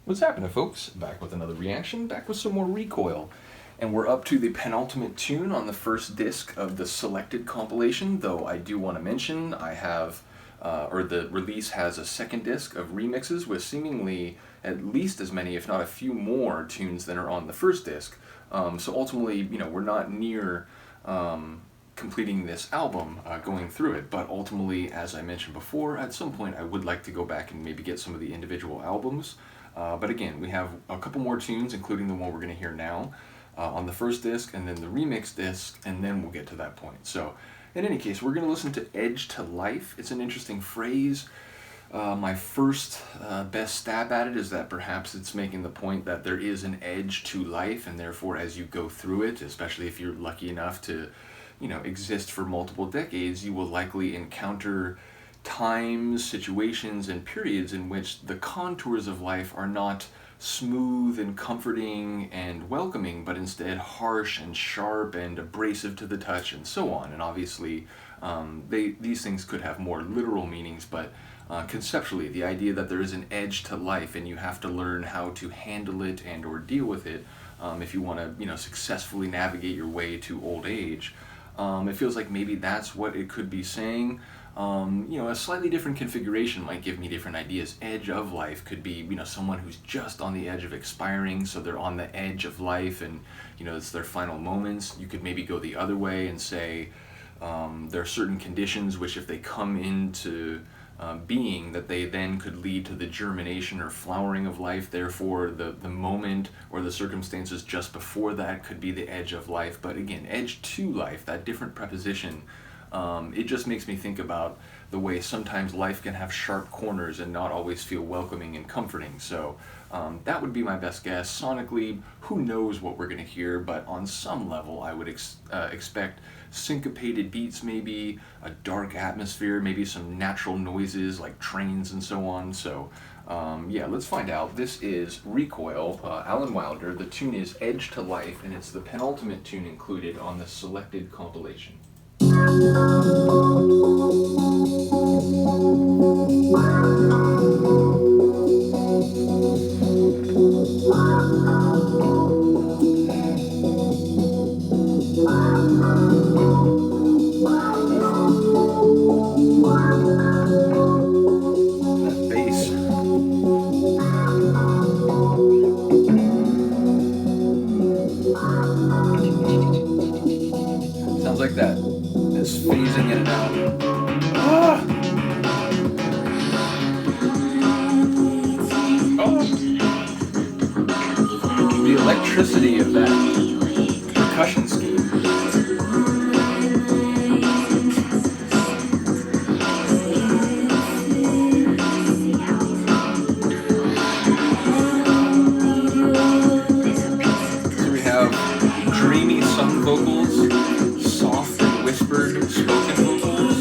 What's happening, folks? Back with another reaction, back with some more Recoil. And we're up to the penultimate tune on the first disc of the selected compilation, though I do want to mention I have, the release has a second disc of remixes with seemingly at least as many, if not a few more tunes than are on the first disc. So ultimately, we're not near completing this album, going through it, but ultimately, as I mentioned before, at some point I would like to go back and maybe get some of the individual albums. But again, we have a couple more tunes, including the one we're going to hear now, on the first disc, and then the remix disc, and then we'll get to that point. So, in any case, we're going to listen to Edge to Life. It's an interesting phrase. My first best stab at it is that perhaps it's making the point that there is an edge to life, and therefore as you go through it, especially if you're lucky enough to, exist for multiple decades, you will likely encounter times, situations, and periods in which the contours of life are not smooth and comforting and welcoming, but instead harsh and sharp and abrasive to the touch and so on. And obviously, these things could have more literal meanings, but conceptually, the idea that there is an edge to life and you have to learn how to handle it and or deal with it if you want to, successfully navigate your way to old age. It feels like maybe that's what it could be saying. A slightly different configuration might give me different ideas. Edge of life could be, someone who's just on the edge of expiring, so they're on the edge of life and, it's their final moments. You could maybe go the other way and say there are certain conditions which, if they come into being, that they then could lead to the germination or flowering of life. Therefore, the moment or the circumstances just before that could be the edge of life. But again, edge to life, that different preposition, it just makes me think about the way sometimes life can have sharp corners and not always feel welcoming and comforting. So that would be my best guess. Sonically, who knows what we're going to hear, but on some level I would expect syncopated beats, maybe a dark atmosphere, maybe some natural noises like trains and so on. So yeah, let's find out. This is Recoil, Alan Wilder. The tune is Edge to Life, and it's the penultimate tune included on the selected compilation. That bass. Sounds like that. It's phasing in and out. Ah! Oh! The electricity of that percussion scheme. So we have dreamy sung vocals, soft and whispered spoken vocals.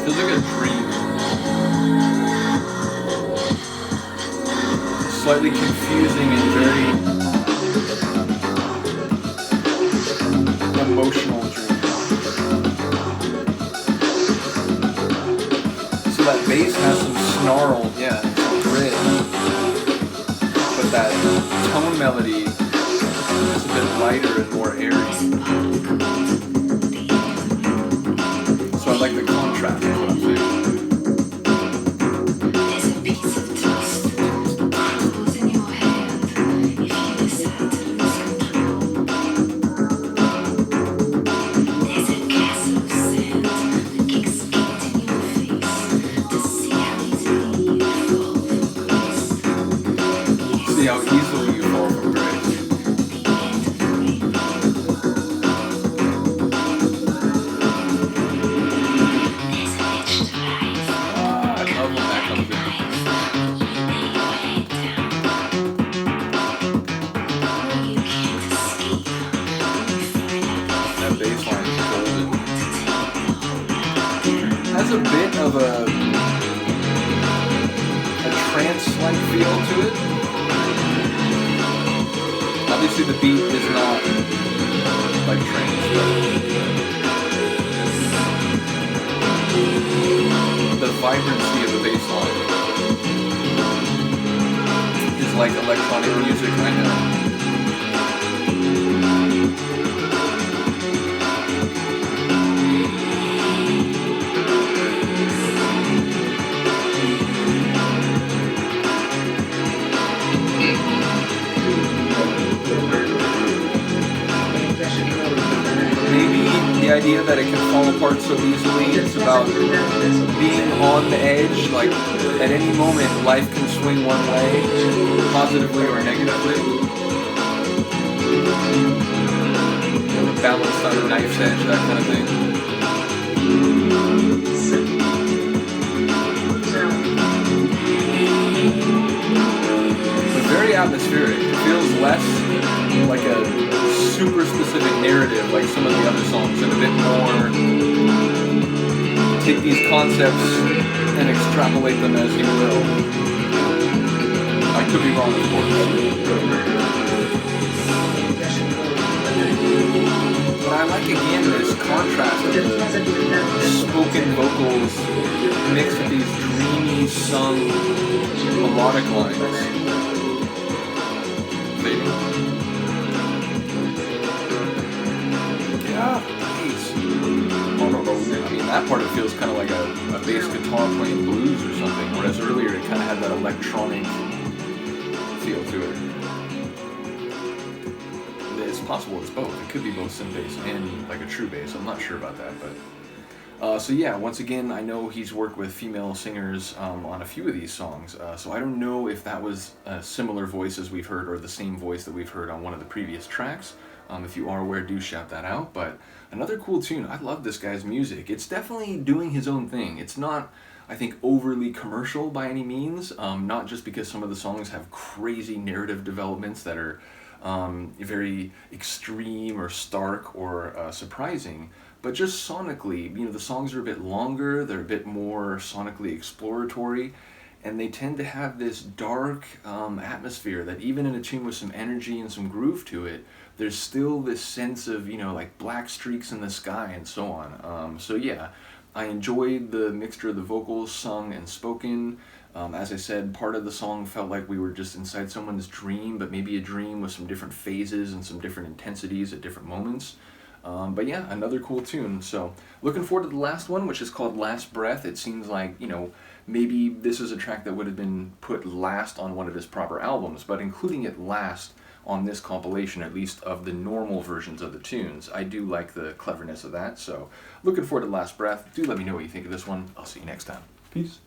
Feels like a dream. Slightly confusing and very emotional dream. So that bass has some snarl, yeah, some grit. But that tone melody is a bit lighter and more airy. So I like the contrast, is what I'm saying. See how easily a bit of a trance-like feel to it. Obviously the beat is not like trance, but the vibrancy of the bass line is like electronic music, I know. The idea that it can fall apart so easily, it's about being on the edge, like at any moment life can swing one way, positively or negatively. You know, balanced on a knife's edge, that kind of thing. But very atmospheric. It feels less like a super specific narrative like some of the other songs, and a bit more take these concepts and extrapolate them as you will. I could be wrong, of course. But I like again this contrast of the spoken vocals mixed with these dreamy sung melodic lines. That part, it feels kind of like a bass guitar playing blues or something, whereas earlier it kind of had that electronic feel to it. It's possible it's both. It could be both synth bass and like a true bass. I'm not sure about that, but so yeah, once again, I know he's worked with female singers on a few of these songs, so I don't know if that was a similar voice as we've heard or the same voice that we've heard on one of the previous tracks. If you are aware, do shout that out. But another cool tune. I love this guy's music. It's definitely doing his own thing. It's not, I think, overly commercial by any means. Not just because some of the songs have crazy narrative developments that are very extreme or stark or surprising, but just sonically, you know, the songs are a bit longer. They're a bit more sonically exploratory. And they tend to have this dark atmosphere that even in a tune with some energy and some groove to it, there's still this sense of, you know, like black streaks in the sky and so on. So yeah, I enjoyed the mixture of the vocals sung and spoken. As I said, part of the song felt like we were just inside someone's dream, but maybe a dream with some different phases and some different intensities at different moments. But yeah, another cool tune. So looking forward to the last one, which is called Last Breath. It seems like, you know, maybe this is a track that would have been put last on one of his proper albums, but including it last on this compilation, at least of the normal versions of the tunes, I do like the cleverness of that. So looking forward to Last Breath. Do let me know what you think of this one. I'll see you next time. Peace.